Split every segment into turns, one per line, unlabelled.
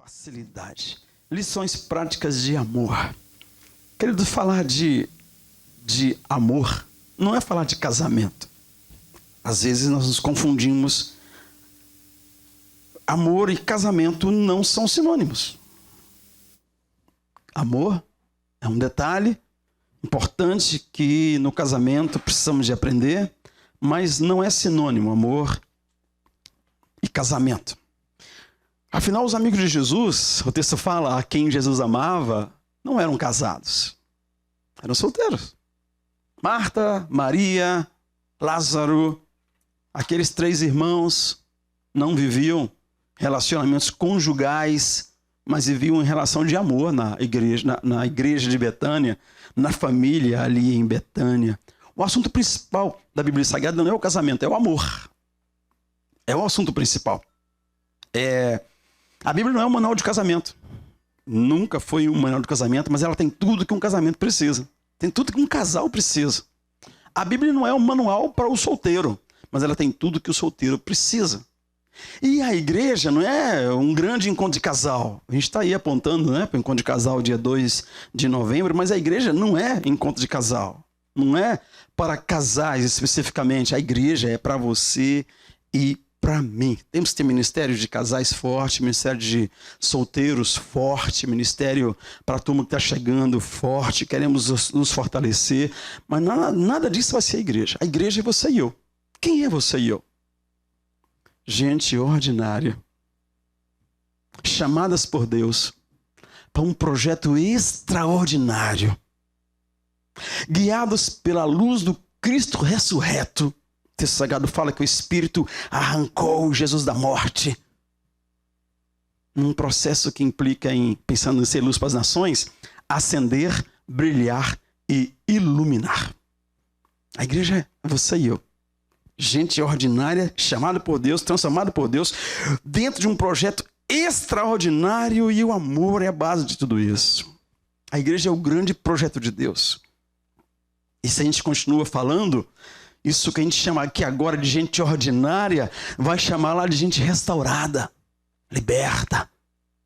facilidade. Lições práticas de amor. Querido, falar de amor não é falar de casamento. Às vezes nós nos confundimos. Amor e casamento não são sinônimos. Amor é um detalhe importante que no casamento precisamos de aprender, mas não é sinônimo amor e casamento. Afinal, os amigos de Jesus, o texto fala, a quem Jesus amava, não eram casados. Eram solteiros. Marta, Maria, Lázaro, aqueles 3 irmãos não viviam relacionamentos conjugais, mas viviam em relação de amor na igreja de Betânia, na família ali em Betânia. O assunto principal da Bíblia Sagrada não é o casamento, é o amor. É o assunto principal. A Bíblia não é um manual de casamento. Nunca foi um manual de casamento, mas ela tem tudo que um casamento precisa. Tem tudo que um casal precisa. A Bíblia não é um manual para o solteiro, mas ela tem tudo que o solteiro precisa. E a igreja não é um grande encontro de casal. A gente está aí apontando, né, para o encontro de casal dia 2 de novembro, mas a igreja não é encontro de casal. Não é para casais especificamente. A igreja é para você e para mim. Temos que ter ministério de casais forte, ministério de solteiros forte, ministério para a turma que está chegando forte. Queremos nos fortalecer, mas nada disso vai ser a igreja. A igreja é você e eu. Quem é você e eu? Gente ordinária, chamadas por Deus para um projeto extraordinário, guiados pela luz do Cristo ressurreto. O texto sagrado fala que o Espírito arrancou Jesus da morte. Um processo que implica em, pensando em ser luz para as nações, acender, brilhar e iluminar. A igreja é você e eu. Gente ordinária, chamada por Deus, transformada por Deus, dentro de um projeto extraordinário, e o amor é a base de tudo isso. A igreja é o grande projeto de Deus. E se a gente continua falando, isso que a gente chama aqui agora de gente ordinária, vai chamar lá de gente restaurada, liberta,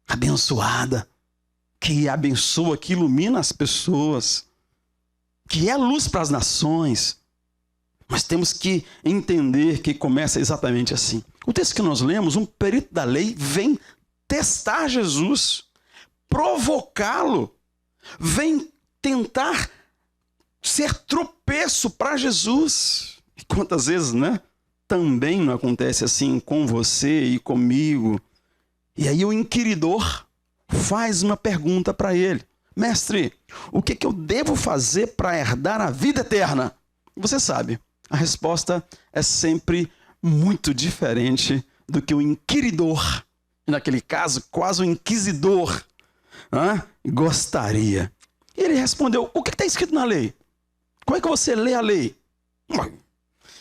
abençoada, que abençoa, que ilumina as pessoas, que é luz para as nações. Mas temos que entender que começa exatamente assim. O texto que nós lemos, um perito da lei vem testar Jesus, provocá-lo, vem tentar ser tropeço para Jesus. E quantas vezes, né? Também não acontece assim com você e comigo. E aí o inquiridor faz uma pergunta para ele. Mestre, o que eu devo fazer para herdar a vida eterna? Você sabe. A resposta é sempre muito diferente do que o inquiridor, naquele caso, quase o inquisidor, gostaria. E ele respondeu, o que está escrito na lei? Como é que você lê a lei?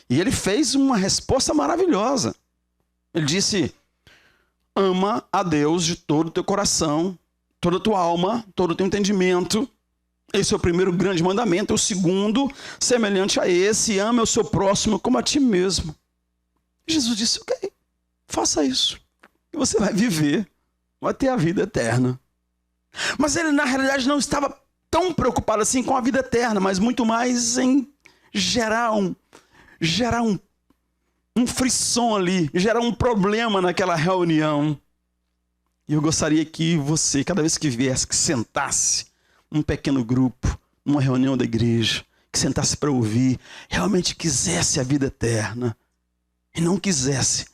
E ele fez uma resposta maravilhosa. Ele disse, ama a Deus de todo o teu coração, toda a tua alma, todo o teu entendimento. Esse é o primeiro grande mandamento. O segundo, semelhante a esse, ama o seu próximo como a ti mesmo. Jesus disse, ok, faça isso. E você vai viver, vai ter a vida eterna. Mas ele, na realidade, não estava tão preocupado assim com a vida eterna, mas muito mais em gerar um frisson ali, gerar um problema naquela reunião. E eu gostaria que você, cada vez que viesse, que sentasse, um pequeno grupo, numa reunião da igreja, que sentasse para ouvir, realmente quisesse a vida eterna e não quisesse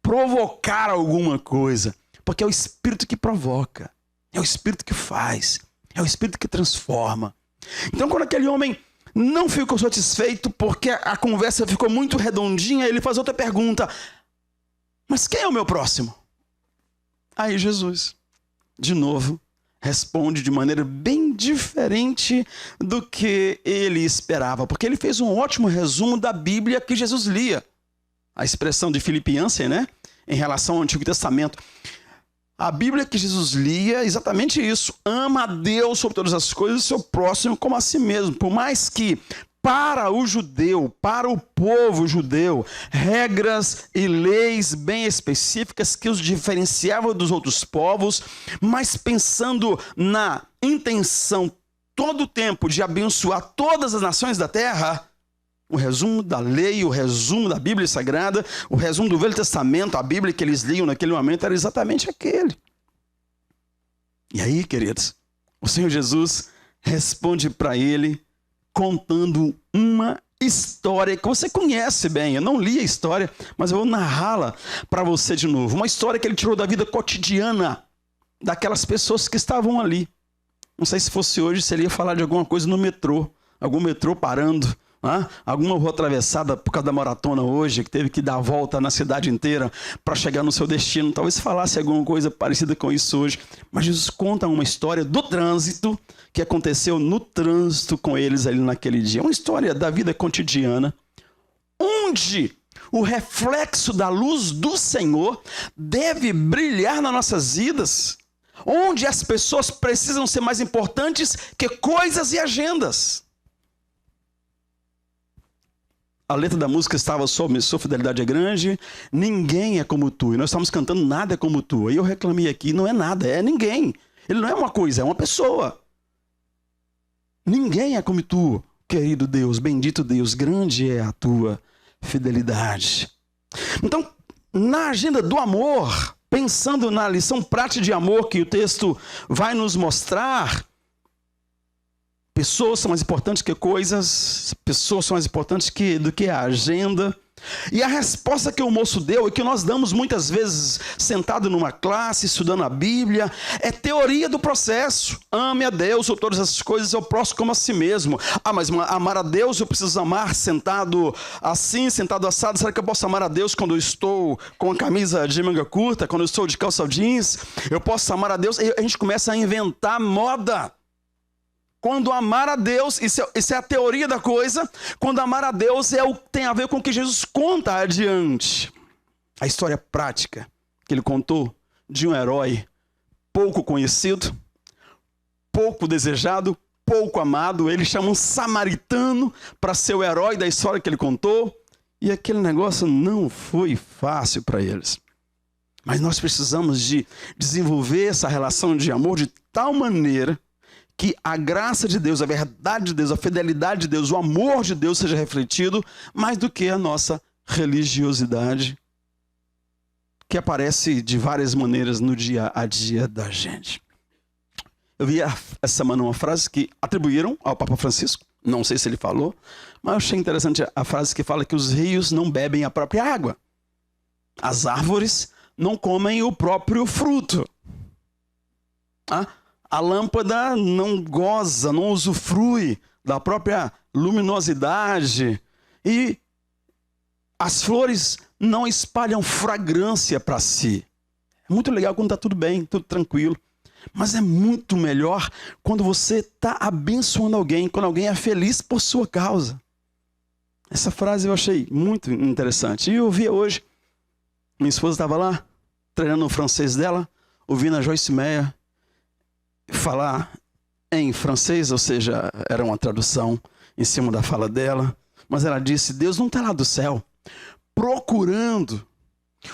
provocar alguma coisa, porque é o Espírito que provoca, é o Espírito que faz, é o Espírito que transforma. Então, quando aquele homem não ficou satisfeito porque a conversa ficou muito redondinha, ele faz outra pergunta, mas quem é o meu próximo? Aí Jesus, de novo, responde de maneira bem diferente do que ele esperava, porque ele fez um ótimo resumo da Bíblia que Jesus lia. A expressão de Filipe Yancey, né? Em relação ao Antigo Testamento. A Bíblia que Jesus lia é exatamente isso. Ama a Deus sobre todas as coisas e o seu próximo como a si mesmo. Por mais que para o judeu, para o povo judeu, regras e leis bem específicas que os diferenciavam dos outros povos, mas pensando na intenção todo o tempo de abençoar todas as nações da terra. O resumo da lei, o resumo da Bíblia Sagrada, o resumo do Velho Testamento, a Bíblia que eles liam naquele momento era exatamente aquele. E aí, queridos, o Senhor Jesus responde para ele contando uma história que você conhece bem. Eu não li a história, mas eu vou narrá-la para você de novo. Uma história que ele tirou da vida cotidiana daquelas pessoas que estavam ali. Não sei se fosse hoje, se ele ia falar de alguma coisa no metrô, algum metrô parando, alguma rua atravessada por causa da maratona hoje, que teve que dar a volta na cidade inteira para chegar no seu destino. Talvez falasse alguma coisa parecida com isso hoje. Mas Jesus conta uma história do trânsito, que aconteceu no trânsito com eles ali naquele dia. Uma história da vida cotidiana, onde o reflexo da luz do Senhor deve brilhar nas nossas vidas, onde as pessoas precisam ser mais importantes que coisas e agendas. A letra da música estava sua fidelidade é grande, ninguém é como tu. E nós estamos cantando nada é como tu. E eu reclamei aqui, não é nada, é ninguém. Ele não é uma coisa, é uma pessoa. Ninguém é como tu, querido Deus, bendito Deus, grande é a tua fidelidade. Então, na agenda do amor, pensando na lição prática de amor que o texto vai nos mostrar, pessoas são mais importantes que coisas, pessoas são mais importantes do que a agenda. E a resposta que o moço deu, e que nós damos muitas vezes sentado numa classe, estudando a Bíblia, é teoria do processo. Ame a Deus ou todas essas coisas, eu próximo como a si mesmo. Mas amar a Deus eu preciso amar sentado assim, sentado assado. Será que eu posso amar a Deus quando eu estou com a camisa de manga curta, quando eu estou de calça jeans? Eu posso amar a Deus? E a gente começa a inventar moda. Quando amar a Deus, isso é a teoria da coisa, quando amar a Deus tem a ver com o que Jesus conta adiante. A história prática que ele contou de um herói pouco conhecido, pouco desejado, pouco amado. Ele chama um samaritano para ser o herói da história que ele contou. E aquele negócio não foi fácil para eles. Mas nós precisamos de desenvolver essa relação de amor de tal maneira que a graça de Deus, a verdade de Deus, a fidelidade de Deus, o amor de Deus seja refletido mais do que a nossa religiosidade, que aparece de várias maneiras no dia a dia da gente. Eu vi essa semana uma frase que atribuíram ao Papa Francisco, não sei se ele falou, mas eu achei interessante a frase que fala que os rios não bebem a própria água, as árvores não comem o próprio fruto. A lâmpada não goza, não usufrui da própria luminosidade. E as flores não espalham fragrância para si. É muito legal quando está tudo bem, tudo tranquilo. Mas é muito melhor quando você está abençoando alguém, quando alguém é feliz por sua causa. Essa frase eu achei muito interessante. E eu vi hoje, minha esposa estava lá, treinando o francês dela, ouvindo a Joyce Meyer falar em francês, ou seja, era uma tradução em cima da fala dela, mas ela disse: Deus não está lá do céu procurando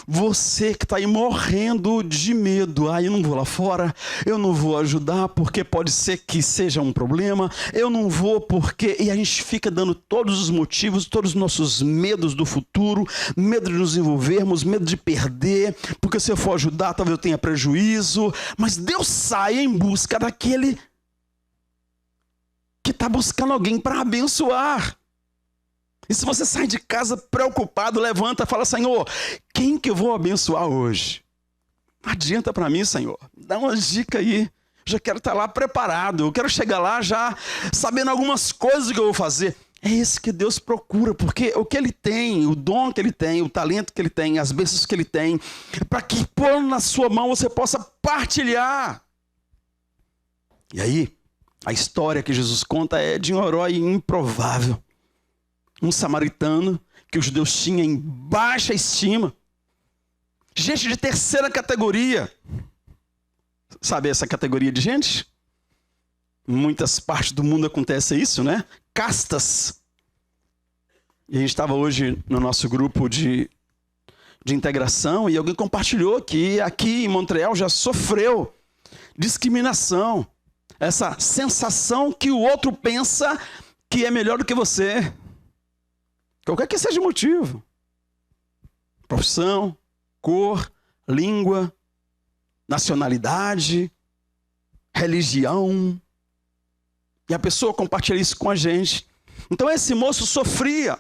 você que está aí morrendo de medo. Eu não vou lá fora, eu não vou ajudar porque pode ser que seja um problema, eu não vou porque... E a gente fica dando todos os motivos, todos os nossos medos do futuro, medo de nos envolvermos, medo de perder, porque se eu for ajudar talvez eu tenha prejuízo. Mas Deus sai em busca daquele que está buscando alguém para abençoar. E se você sai de casa preocupado, levanta e fala: Senhor, quem que eu vou abençoar hoje? Adianta para mim, Senhor. Dá uma dica aí. Já quero estar lá preparado. Eu quero chegar lá já sabendo algumas coisas que eu vou fazer. É isso que Deus procura, porque o que Ele tem, o dom que Ele tem, o talento que Ele tem, as bênçãos que Ele tem, para que pôr na sua mão você possa partilhar. E aí, a história que Jesus conta é de um herói improvável. Um samaritano que os judeus tinham em baixa estima. Gente de terceira categoria. Sabe essa categoria de gente? Em muitas partes do mundo acontece isso, né? Castas. E a gente estava hoje no nosso grupo de integração e alguém compartilhou que aqui em Montreal já sofreu discriminação. Essa sensação que o outro pensa que é melhor do que você. Qualquer que seja o motivo. Profissão, cor, língua, nacionalidade, religião. E a pessoa compartilha isso com a gente. Então esse moço sofria.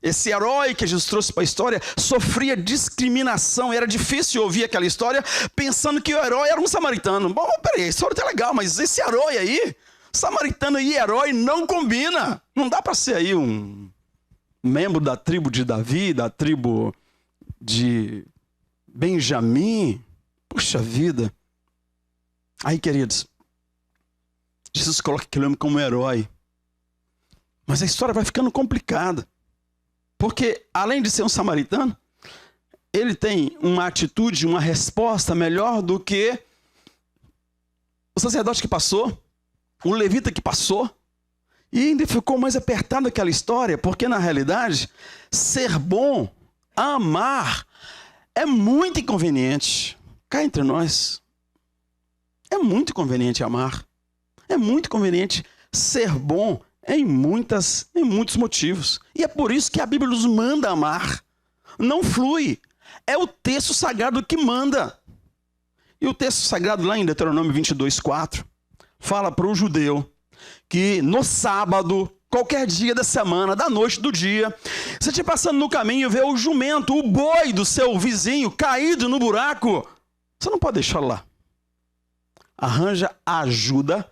Esse herói que Jesus trouxe para a história sofria discriminação. Era difícil ouvir aquela história pensando que o herói era um samaritano. Bom, peraí, a história tá legal, mas esse herói aí, samaritano e herói não combina. Não dá para ser aí um membro da tribo de Davi, da tribo de Benjamim. Puxa vida. Aí, queridos, Jesus coloca aquele homem como herói. Mas a história vai ficando complicada. Porque, além de ser um samaritano, ele tem uma atitude, uma resposta melhor do que o sacerdote que passou, o levita que passou. E ainda ficou mais apertada aquela história, porque, na realidade, ser bom, amar, é muito inconveniente. Cá entre nós, é muito conveniente amar. É muito conveniente ser bom em muitos motivos. E é por isso que a Bíblia nos manda amar. Não flui. É o texto sagrado que manda. E o texto sagrado lá em Deuteronômio 22:4 fala para o judeu que no sábado, qualquer dia da semana, da noite, do dia, você estiver passando no caminho e vê o jumento, o boi do seu vizinho caído no buraco, você não pode deixá-lo lá. Arranja ajuda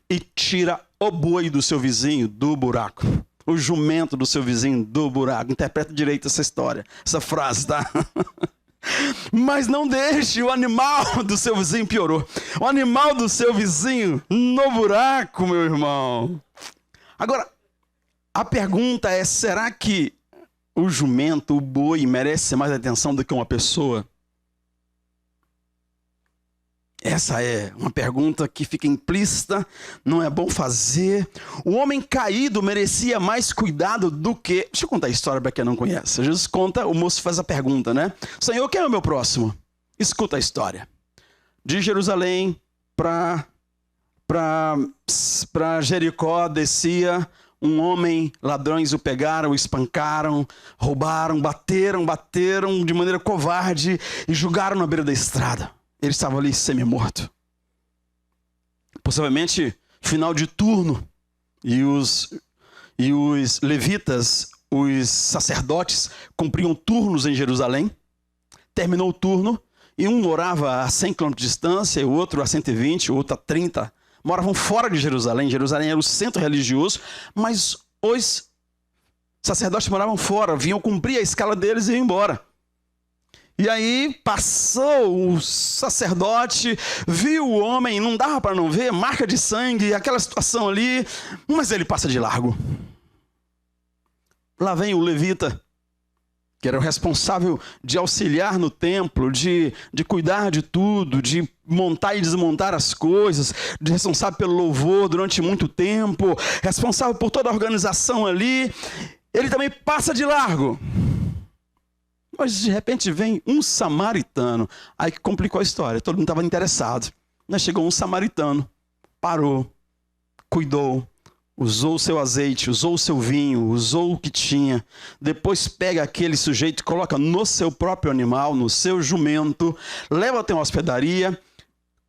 e tira o boi do seu vizinho do buraco. O jumento do seu vizinho do buraco. Interpreta direito essa história, essa frase, tá? Mas não deixe o animal do seu vizinho, piorou. O animal do seu vizinho no buraco, meu irmão. Agora, a pergunta é, será que o jumento, o boi, merece mais atenção do que uma pessoa? Essa é uma pergunta que fica implícita, não é bom fazer. O homem caído merecia mais cuidado do que... Deixa eu contar a história para quem não conhece. Jesus conta, o moço faz a pergunta, né? Senhor, quem é o meu próximo? Escuta a história. De Jerusalém para Jericó descia um homem, ladrões o pegaram, o espancaram, roubaram, bateram de maneira covarde e julgaram na beira da estrada. Ele estava ali semi-morto. Possivelmente, final de turno. E os levitas, os sacerdotes, cumpriam turnos em Jerusalém. Terminou o turno. E um morava a 100 km de distância, e o outro a 120, o outro a 30. Moravam fora de Jerusalém. Jerusalém era o centro religioso. Mas os sacerdotes moravam fora. Vinham cumprir a escala deles e iam embora. E aí passou o sacerdote, viu o homem, não dava para não ver, marca de sangue, aquela situação ali, mas ele passa de largo. Lá vem o levita, que era o responsável de auxiliar no templo, de cuidar de tudo, de montar e desmontar as coisas, de responsável pelo louvor durante muito tempo, responsável por toda a organização ali. Ele também passa de largo. Mas de repente vem um samaritano. Aí que complicou a história. Todo mundo estava interessado. Mas chegou um samaritano. Parou. Cuidou. Usou o seu azeite. Usou o seu vinho. Usou o que tinha. Depois pega aquele sujeito e coloca no seu próprio animal. No seu jumento. Leva até uma hospedaria.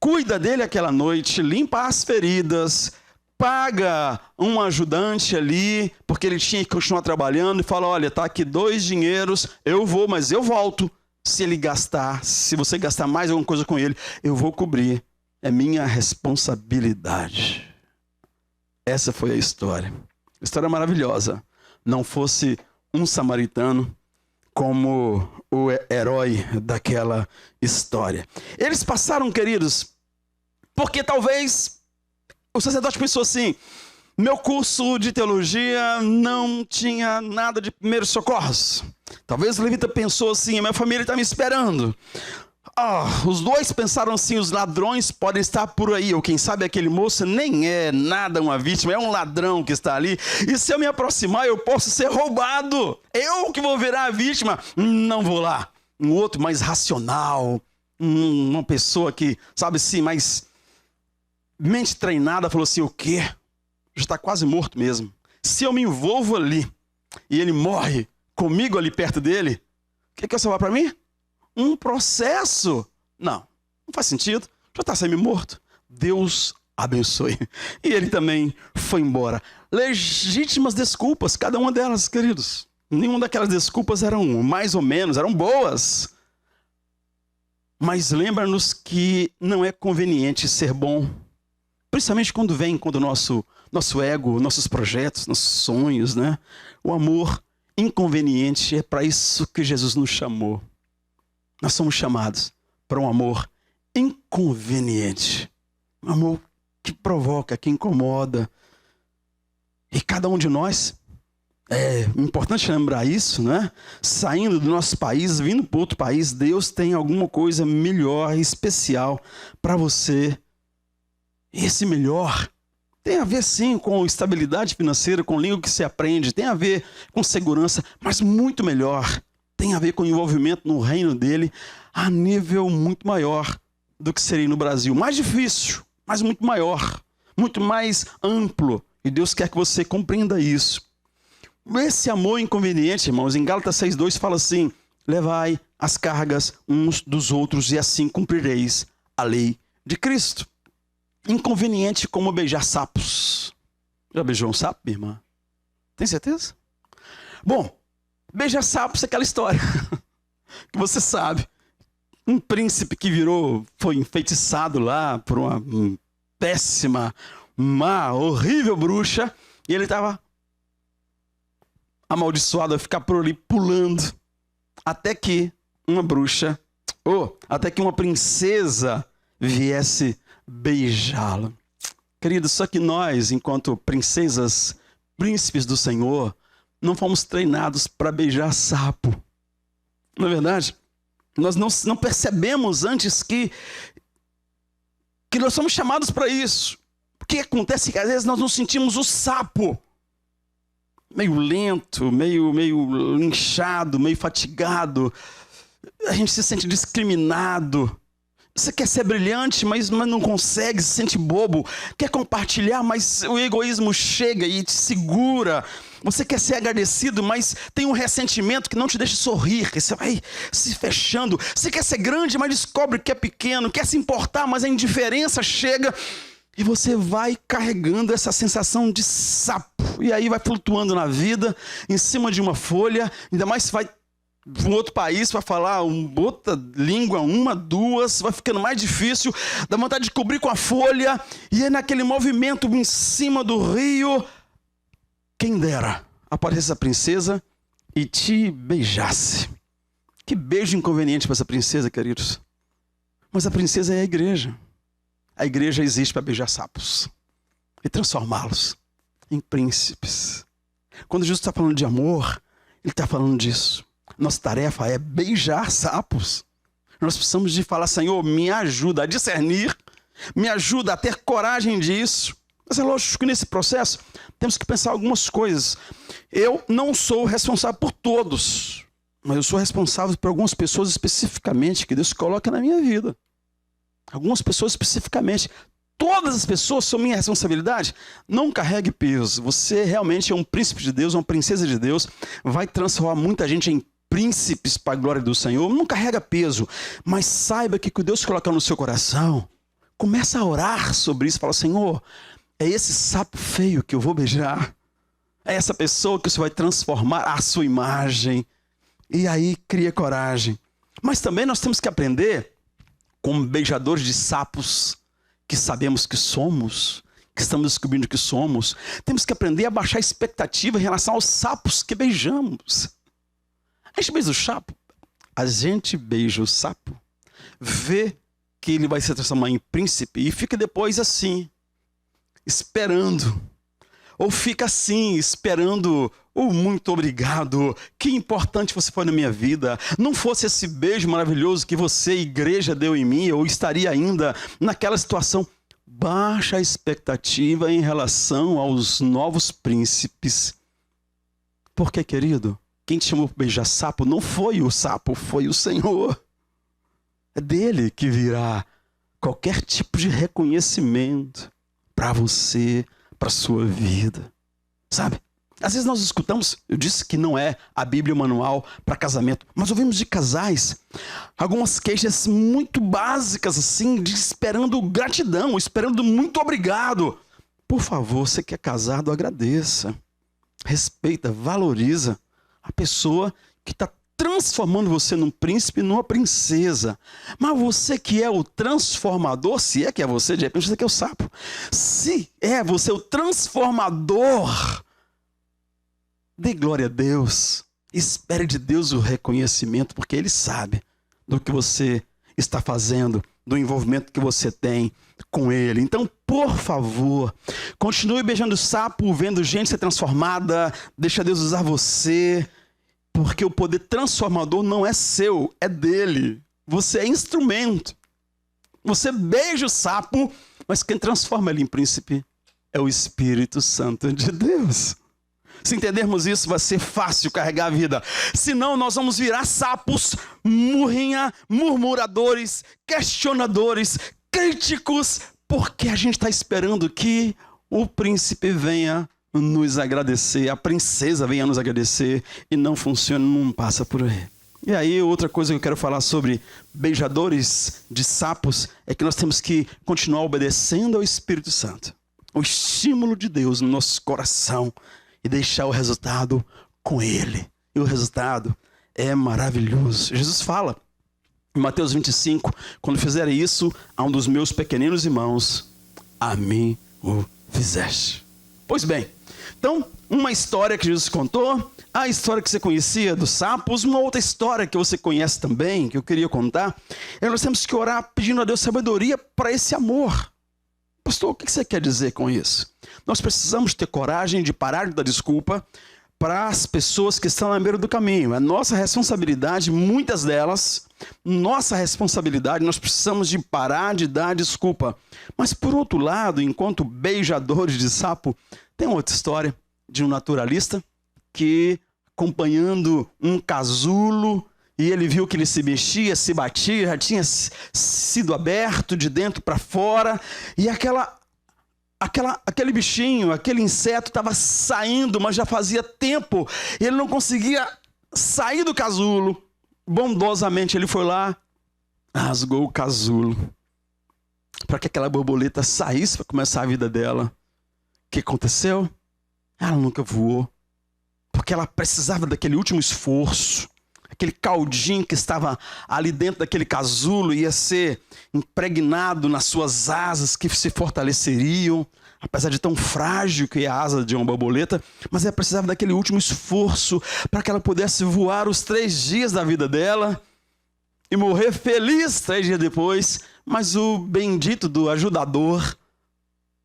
Cuida dele aquela noite. Limpa as feridas. Paga um ajudante ali, porque ele tinha que continuar trabalhando, e fala, olha, tá aqui 2 dinheiros, eu vou, mas eu volto. Se ele gastar, se você gastar mais alguma coisa com ele, eu vou cobrir. É minha responsabilidade. Essa foi a história. História maravilhosa. Não fosse um samaritano como o herói daquela história. Eles passaram, queridos, porque talvez... O sacerdote pensou assim, meu curso de teologia não tinha nada de primeiros socorros. Talvez o levita pensou assim, minha família está me esperando. Os dois pensaram assim, os ladrões podem estar por aí, ou quem sabe aquele moço nem é nada uma vítima, é um ladrão que está ali, e se eu me aproximar eu posso ser roubado, eu que vou virar a vítima, não vou lá. Um outro mais racional, uma pessoa que, sabe assim, mais mente treinada, falou assim, o quê? Já está quase morto mesmo. Se eu me envolvo ali, e ele morre comigo ali perto dele, o que é salvar para mim? Um processo. Não faz sentido. Já está semi-morto. Deus abençoe. E ele também foi embora. Legítimas desculpas, cada uma delas, queridos. Nenhuma daquelas desculpas eram mais ou menos, eram boas. Mas lembra-nos que não é conveniente ser bom. Principalmente quando o nosso ego, nossos projetos, nossos sonhos, né? O amor inconveniente é para isso que Jesus nos chamou. Nós somos chamados para um amor inconveniente. Um amor que provoca, que incomoda. E cada um de nós, é importante lembrar isso, né? Saindo do nosso país, vindo para outro país, Deus tem alguma coisa melhor, especial para você. E esse melhor tem a ver sim com estabilidade financeira, com língua que se aprende, tem a ver com segurança, mas muito melhor. Tem a ver com envolvimento no reino dele a nível muito maior do que seria no Brasil. Mais difícil, mas muito maior, muito mais amplo. E Deus quer que você compreenda isso. Esse amor inconveniente, irmãos, em Gálatas 6,2 fala assim, levai as cargas uns dos outros e assim cumprireis a lei de Cristo. Inconveniente como beijar sapos. Já beijou um sapo, minha irmã? Tem certeza? Bom, beijar sapos é aquela história que você sabe. Um príncipe que foi enfeitiçado lá por uma péssima, má, horrível bruxa. E ele estava amaldiçoado a ficar por ali pulando. Até que uma princesa viesse beijá-lo. Querido, só que nós, enquanto princesas, príncipes do Senhor, não fomos treinados para beijar sapo. Não é verdade? Nós não percebemos antes que nós somos chamados para isso. O que acontece é que às vezes nós nos sentimos o sapo. Meio lento, meio inchado, meio fatigado. A gente se sente discriminado. Você quer ser brilhante, mas não consegue, se sente bobo. Quer compartilhar, mas o egoísmo chega e te segura. Você quer ser agradecido, mas tem um ressentimento que não te deixa sorrir. Que você vai se fechando. Você quer ser grande, mas descobre que é pequeno. Quer se importar, mas a indiferença chega. E você vai carregando essa sensação de sapo. E aí vai flutuando na vida, em cima de uma folha. Ainda mais se vai para um outro país para falar outra língua, duas, vai ficando mais difícil, dá vontade de cobrir com a folha, e é naquele movimento em cima do rio, quem dera aparecesse a princesa e te beijasse. Que beijo inconveniente para essa princesa, queridos. Mas a princesa é a igreja. A igreja existe para beijar sapos e transformá-los em príncipes. Quando Jesus está falando de amor, ele está falando disso. Nossa tarefa é beijar sapos. Nós precisamos de falar, Senhor, me ajuda a discernir, me ajuda a ter coragem disso. Mas é lógico que nesse processo temos que pensar algumas coisas. Eu não sou responsável por todos, mas eu sou responsável por algumas pessoas especificamente que Deus coloca na minha vida. Algumas pessoas especificamente. Todas as pessoas são minha responsabilidade. Não carregue peso. Você realmente é um príncipe de Deus, uma princesa de Deus. Vai transformar muita gente em príncipes para a glória do Senhor. Não carrega peso. Mas saiba que o que Deus coloca no seu coração, começa a orar sobre isso. Fala, Senhor, é esse sapo feio que eu vou beijar. É essa pessoa que você vai transformar à sua imagem. E aí cria coragem. Mas também nós temos que aprender, como beijadores de sapos, que sabemos que somos, que estamos descobrindo que somos, temos que aprender a baixar a expectativa em relação aos sapos que beijamos. A gente beija o sapo, vê que ele vai se transformar em príncipe e fica depois assim, esperando. ou fica assim, esperando o muito obrigado, que importante você foi na minha vida. Não fosse esse beijo maravilhoso que você, igreja, deu em mim, eu estaria ainda naquela situação. Baixa a expectativa em relação aos novos príncipes. Porque, querido, quem te chamou para beijar sapo não foi o sapo, foi o Senhor. É dele que virá qualquer tipo de reconhecimento para você, para a sua vida. Sabe? Às vezes nós escutamos, eu disse que não é a Bíblia manual para casamento, mas ouvimos de casais algumas queixas muito básicas assim, de esperando gratidão, esperando muito obrigado. Por favor, você que é casado, agradeça, respeita, valoriza a pessoa que está transformando você num príncipe, numa princesa. Mas você que é o transformador, se é que é você, de repente você que é o sapo. Se é você o transformador, dê glória a Deus. Espere de Deus o reconhecimento, porque Ele sabe do que você está fazendo, do envolvimento que você tem com Ele. Então, por favor, continue beijando o sapo, vendo gente ser transformada, deixa Deus usar você, porque o poder transformador não é seu, é dele. Você é instrumento. Você beija o sapo, mas quem transforma ele em príncipe é o Espírito Santo de Deus. Se entendermos isso, vai ser fácil carregar a vida. Senão, nós vamos virar sapos, murmuradores, questionadores, críticos, porque a gente está esperando que o príncipe venha nos agradecer, a princesa venha nos agradecer, e não funciona, não passa por aí. E aí, outra coisa que eu quero falar sobre beijadores de sapos é que nós temos que continuar obedecendo ao Espírito Santo. O estímulo de Deus no nosso coração e deixar o resultado com Ele. E o resultado é maravilhoso. Jesus fala em Mateus 25, quando fizerem isso a um dos meus pequeninos irmãos, a mim o fizeste. Pois bem, então, uma história que Jesus contou, a história que você conhecia dos sapos, uma outra história que você conhece também, que eu queria contar, é nós temos que orar pedindo a Deus sabedoria para esse amor. Pastor, o que você quer dizer com isso? Nós precisamos ter coragem de parar de dar desculpa para as pessoas que estão na beira do caminho. É nossa responsabilidade, muitas delas, nossa responsabilidade, nós precisamos de parar de dar desculpa. Mas por outro lado, enquanto beijadores de sapo, tem outra história de um naturalista que, acompanhando um casulo, e ele viu que ele se mexia, se batia, já tinha sido aberto de dentro para fora, e aquele bichinho, aquele inseto estava saindo, mas já fazia tempo, e ele não conseguia sair do casulo. Bondosamente ele foi lá, rasgou o casulo, para que aquela borboleta saísse para começar a vida dela. O que aconteceu? Ela nunca voou, porque ela precisava daquele último esforço. Aquele caldinho que estava ali dentro daquele casulo ia ser impregnado nas suas asas que se fortaleceriam, apesar de tão frágil que é a asa de uma borboleta, mas ela precisava daquele último esforço para que ela pudesse voar os 3 dias da vida dela e morrer feliz 3 dias depois. Mas o bendito do ajudador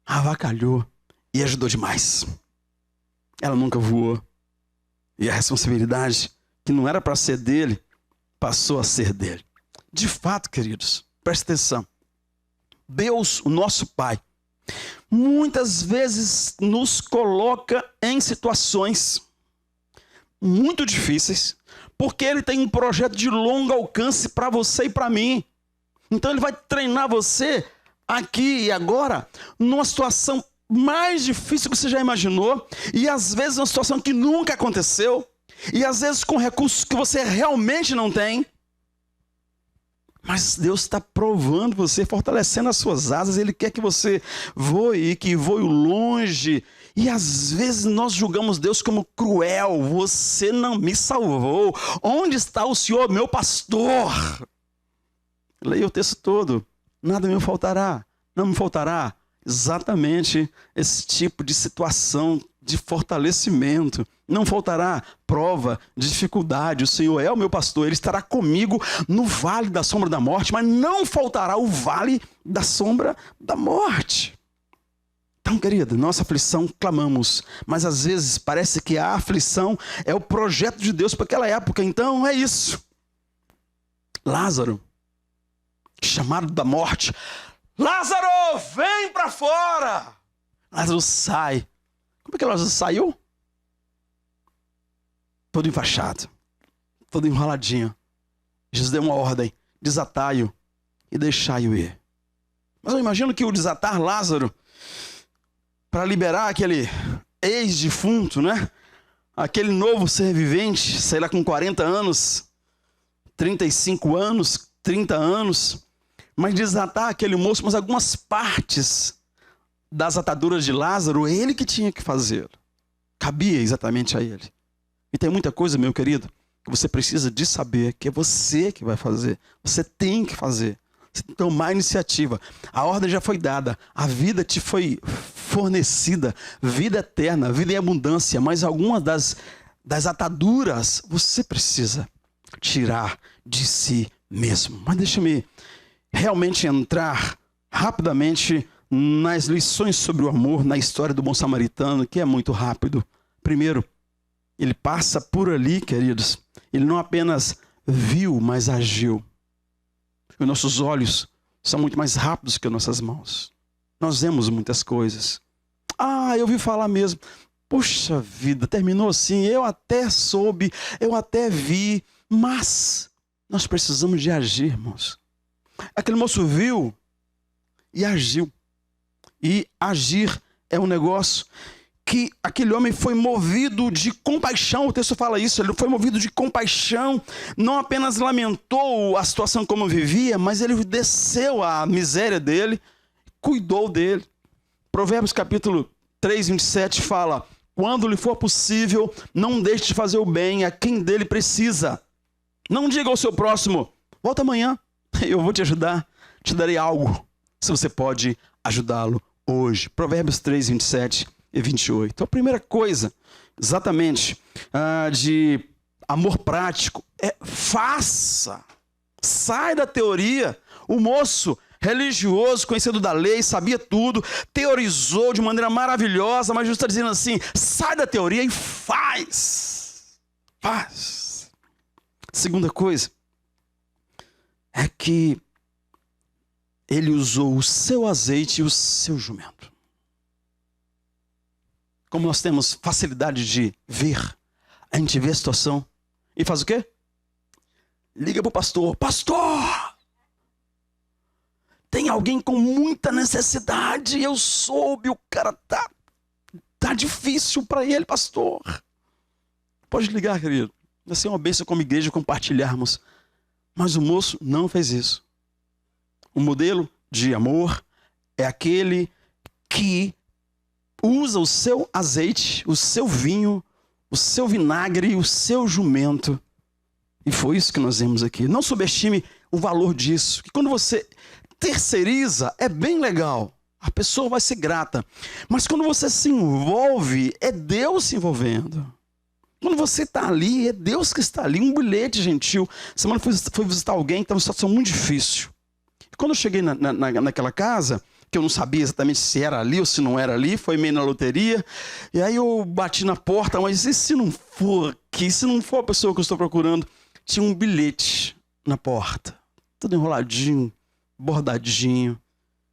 avacalhou e ajudou demais. Ela nunca voou. E a responsabilidade, que não era para ser dele, passou a ser dele. De fato, queridos, preste atenção. Deus, o nosso Pai, muitas vezes nos coloca em situações muito difíceis, porque Ele tem um projeto de longo alcance para você e para mim. Então Ele vai treinar você aqui e agora numa situação mais difícil que você já imaginou, e às vezes uma situação que nunca aconteceu, e às vezes com recursos que você realmente não tem. Mas Deus está provando você, fortalecendo as suas asas. Ele quer que você voe e que voe longe. E às vezes nós julgamos Deus como cruel. Você não me salvou. Onde está o Senhor, meu pastor? Leia o texto todo. Nada me faltará. Não me faltará exatamente esse tipo de situação de fortalecimento. Não faltará prova, dificuldade. O Senhor é o meu pastor, Ele estará comigo no vale da sombra da morte, mas não faltará o vale da sombra da morte. Então, querida, nossa aflição clamamos, mas às vezes parece que a aflição é o projeto de Deus para aquela época. Então é isso. Lázaro, chamado da morte, Lázaro, vem para fora. Lázaro sai. Como é que Lázaro saiu? Todo enfaixado, todo enroladinho. Jesus deu uma ordem: desatai-o e deixai-o ir. Mas eu imagino que o desatar Lázaro, para liberar aquele ex-defunto, né? Aquele novo ser vivente, sei lá, com 40 anos, 35 anos, 30 anos, mas desatar aquele moço, mas algumas partes das ataduras de Lázaro, ele que tinha que fazer. Cabia exatamente a ele. E tem muita coisa, meu querido, que você precisa de saber que é você que vai fazer. Você tem que fazer. Você tem que tomar iniciativa. A ordem já foi dada. A vida te foi fornecida. Vida eterna, vida em abundância. Mas algumas das ataduras você precisa tirar de si mesmo. Mas deixa-me realmente entrar rapidamente nas lições sobre o amor, na história do bom samaritano, que é muito rápido. Primeiro, ele passa por ali, queridos. Ele não apenas viu, mas agiu. Os nossos olhos são muito mais rápidos que as nossas mãos. Nós vemos muitas coisas. Ah, eu ouvi falar mesmo. Puxa vida, terminou assim. Eu até soube, eu até vi. Mas nós precisamos de agir, irmãos. Aquele moço viu e agiu. E agir é um negócio que aquele homem foi movido de compaixão. O texto fala isso, ele foi movido de compaixão. Não apenas lamentou a situação como vivia, mas ele desceu a miséria dele, cuidou dele. Provérbios capítulo 3, 27 fala: quando lhe for possível, não deixe de fazer o bem a quem dele precisa. Não diga ao seu próximo: volta amanhã, eu vou te ajudar, te darei algo, se você pode ajudá-lo hoje. Provérbios 3, 27 e 28. Então, a primeira coisa, exatamente, de amor prático, é faça. Sai da teoria. O moço religioso, conhecido da lei, sabia tudo, teorizou de maneira maravilhosa, mas Jesus está dizendo assim: sai da teoria e faz. Faz. Segunda coisa é que ele usou o seu azeite e o seu jumento. Como nós temos facilidade de ver, a gente vê a situação e faz o quê? Liga para o pastor: pastor, tem alguém com muita necessidade, eu soube, o cara tá difícil para ele, pastor. Pode ligar, querido. Vai ser uma bênção como igreja compartilharmos. Mas o moço não fez isso. O modelo de amor é aquele que usa o seu azeite, o seu vinho, o seu vinagre, o seu jumento. E foi isso que nós vimos aqui. Não subestime o valor disso. Que quando você terceiriza, é bem legal. A pessoa vai ser grata. Mas quando você se envolve, é Deus se envolvendo. Quando você está ali, é Deus que está ali. Um bilhete gentil. Semana fui visitar alguém que estava numa situação muito difícil. E quando eu cheguei naquela casa, que eu não sabia exatamente se era ali ou se não era ali, foi meio na loteria. E aí eu bati na porta, mas e se não for aqui, se não for a pessoa que eu estou procurando? Tinha um bilhete na porta, tudo enroladinho, bordadinho.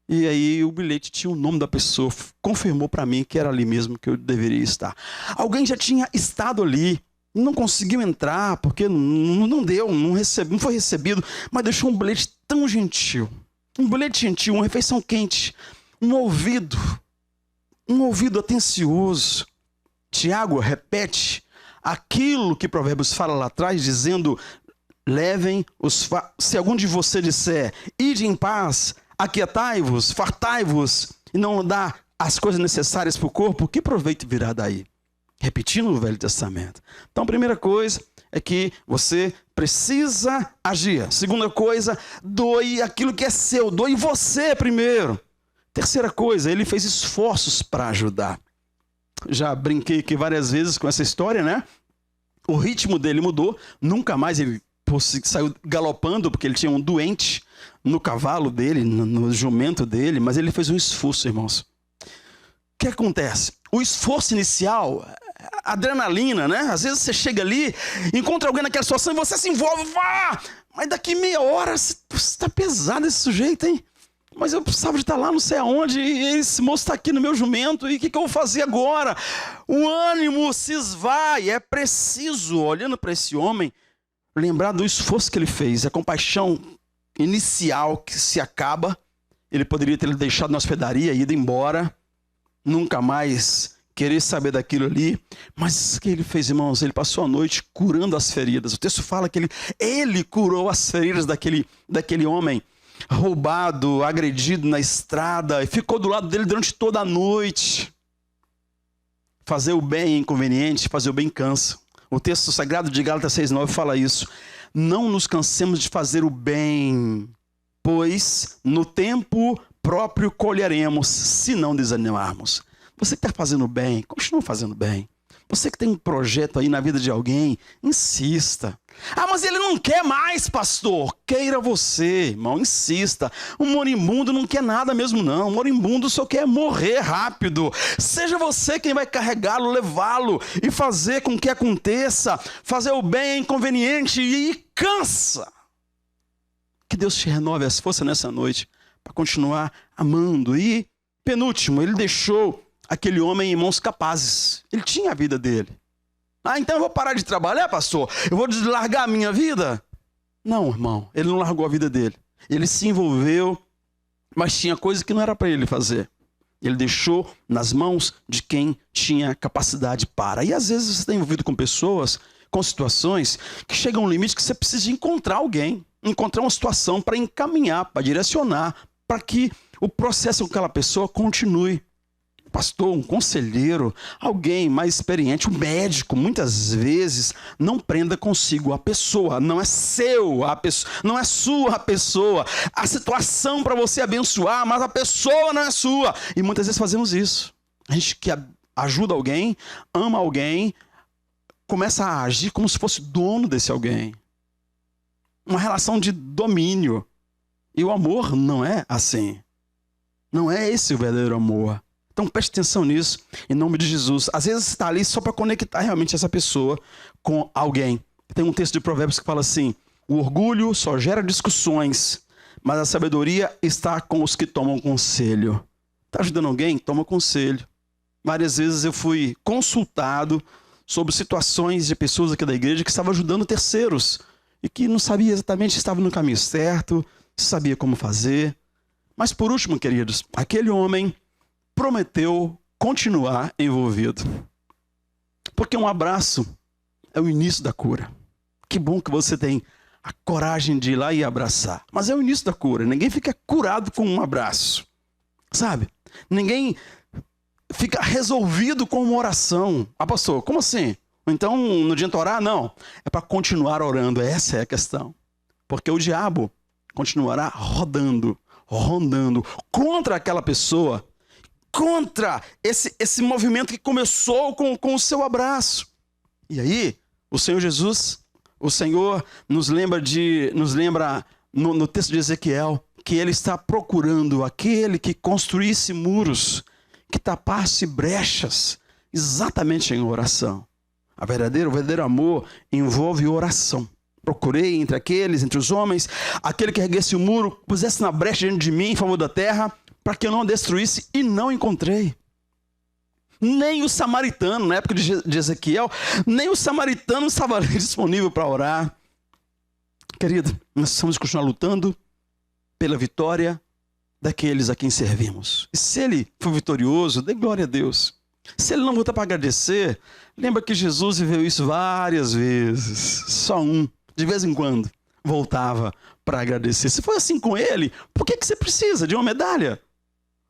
E aí o bilhete tinha o nome da pessoa, confirmou para mim que era ali mesmo que eu deveria estar. Alguém já tinha estado ali, não conseguiu entrar, porque não deu, não foi recebido, mas deixou um bilhete tão gentil. Um bilhete gentil, uma refeição quente, um ouvido atencioso. Tiago repete aquilo que Provérbios fala lá atrás, dizendo: levem se algum de você disser, ide em paz, aquietai-vos, fartai-vos, e não dá as coisas necessárias para o corpo, que proveito virá daí? Repetindo o Velho Testamento. Então, a primeira coisa é que você precisa agir. Segunda coisa, doe aquilo que é seu. Doe você primeiro. Terceira coisa, ele fez esforços para ajudar. Já brinquei aqui várias vezes com essa história, né? O ritmo dele mudou. Nunca mais ele saiu galopando, porque ele tinha um doente no cavalo dele, no jumento dele. Mas ele fez um esforço, irmãos. que acontece? O esforço inicial, adrenalina, né? Às vezes você chega ali, encontra alguém naquela situação e você se envolve, vá! Mas daqui meia hora, está pesado esse sujeito, hein? Mas eu precisava de estar lá, não sei aonde, e esse moço está aqui no meu jumento, e o que eu vou fazer agora? O ânimo se esvai, é preciso, olhando para esse homem, lembrar do esforço que ele fez, a compaixão inicial que se acaba. Ele poderia ter deixado na hospedaria, ido embora, nunca mais querer saber daquilo ali. Mas o que ele fez, irmãos? Ele passou a noite curando as feridas. O texto fala que ele curou as feridas daquele homem roubado, agredido na estrada, e ficou do lado dele durante toda a noite. Fazer o bem é inconveniente, fazer o bem cansa. O texto sagrado de Gálatas 6,9 fala isso. Não nos cansemos de fazer o bem, pois no tempo próprio colheremos, se não desanimarmos. Você que está fazendo bem, continua fazendo bem. Você que tem um projeto aí na vida de alguém, insista. Ah, mas ele não quer mais, pastor. Queira você, irmão, insista. Um moribundo não quer nada mesmo, não. Um moribundo só quer morrer rápido. Seja você quem vai carregá-lo, levá-lo e fazer com que aconteça. Fazer o bem é inconveniente e cansa. Que Deus te renove as forças nessa noite para continuar amando. E, penúltimo, ele deixou aquele homem em mãos capazes. Ele tinha a vida dele. Ah, então eu vou parar de trabalhar, pastor? Eu vou largar a minha vida? Não, irmão. Ele não largou a vida dele. Ele se envolveu, mas tinha coisa que não era para ele fazer. Ele deixou nas mãos de quem tinha capacidade para. E às vezes você está envolvido com pessoas, com situações, que chegam a um limite que você precisa encontrar alguém. Encontrar uma situação para encaminhar, para direcionar, para que o processo com aquela pessoa continue. Pastor, um conselheiro, alguém mais experiente, um médico, muitas vezes não prenda consigo a pessoa. Não é seu a pessoa, não é sua a pessoa. A situação para você abençoar, mas a pessoa não é sua. E muitas vezes fazemos isso. A gente que ajuda alguém, ama alguém, começa a agir como se fosse dono desse alguém. Uma relação de domínio. E o amor não é assim. Não é esse o verdadeiro amor. Então preste atenção nisso, em nome de Jesus. Às vezes você está ali só para conectar realmente essa pessoa com alguém. Tem um texto de Provérbios que fala assim: o orgulho só gera discussões, mas a sabedoria está com os que tomam conselho. Está ajudando alguém? Toma conselho. Várias vezes eu fui consultado sobre situações de pessoas aqui da igreja que estavam ajudando terceiros e que não sabia exatamente se estava no caminho certo, se sabia como fazer. Mas por último, queridos, aquele homem prometeu continuar envolvido. Porque um abraço é o início da cura. Que bom que você tem a coragem de ir lá e abraçar. Mas é o início da cura. Ninguém fica curado com um abraço. Sabe? Ninguém fica resolvido com uma oração. Ah, pastor, como assim? Então não adianta orar? Não. É para continuar orando. Essa é a questão. Porque o diabo continuará rondando contra aquela pessoa, contra esse movimento que começou com o seu abraço. E aí, o Senhor Jesus, o Senhor nos lembra no texto de Ezequiel, que ele está procurando aquele que construísse muros, que tapasse brechas, exatamente em oração. O verdadeiro amor envolve oração. Procurei entre os homens, aquele que erguesse o muro, pusesse na brecha diante de mim em favor da terra, para que eu não a destruísse, e não encontrei. Nem o samaritano, na época de Ezequiel, nem o samaritano estava ali disponível para orar. Querido, nós precisamos continuar lutando pela vitória daqueles a quem servimos. E se ele for vitorioso, dê glória a Deus. Se ele não voltar para agradecer, lembra que Jesus viveu isso várias vezes. Só de vez em quando, voltava para agradecer. Se foi assim com ele, por que você precisa de uma medalha?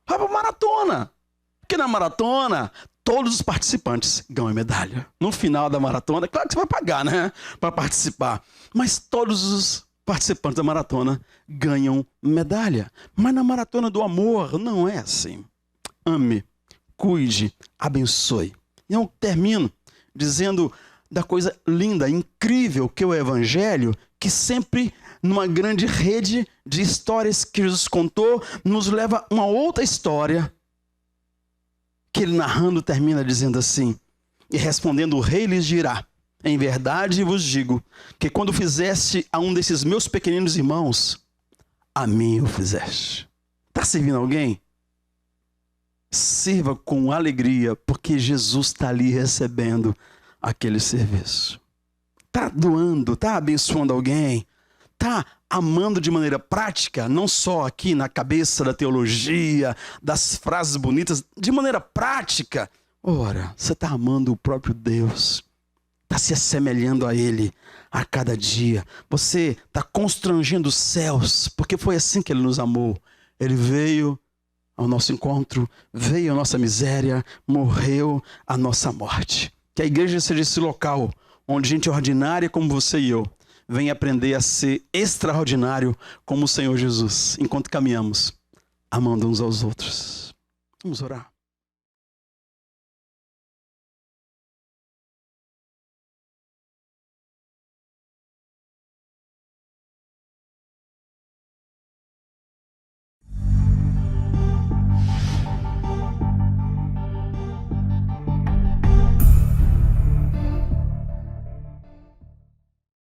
Vai para a maratona. Porque na maratona, todos os participantes ganham medalha. No final da maratona, claro que você vai pagar, né? Para participar. Mas todos os participantes da maratona ganham medalha. Mas na maratona do amor, não é assim. Ame, cuide, abençoe. E eu termino dizendo da coisa linda, incrível que é o Evangelho, que sempre, numa grande rede de histórias que Jesus contou, nos leva a uma outra história que ele narrando termina dizendo assim: e respondendo o rei lhes dirá: em verdade vos digo, que quando fizeste a um desses meus pequeninos irmãos, a mim o fizeste. Está servindo alguém? Sirva com alegria, porque Jesus está ali recebendo aquele serviço. Está doando, está abençoando alguém, está amando de maneira prática, não só aqui na cabeça da teologia, das frases bonitas, de maneira prática. Ora, você está amando o próprio Deus, está se assemelhando a Ele a cada dia. Você está constrangendo os céus, porque foi assim que Ele nos amou. Ele veio ao nosso encontro, veio à nossa miséria, morreu a nossa morte. Que a igreja seja esse local onde gente ordinária como você e eu vem aprender a ser extraordinário como o Senhor Jesus, enquanto caminhamos, amando uns aos outros. Vamos orar.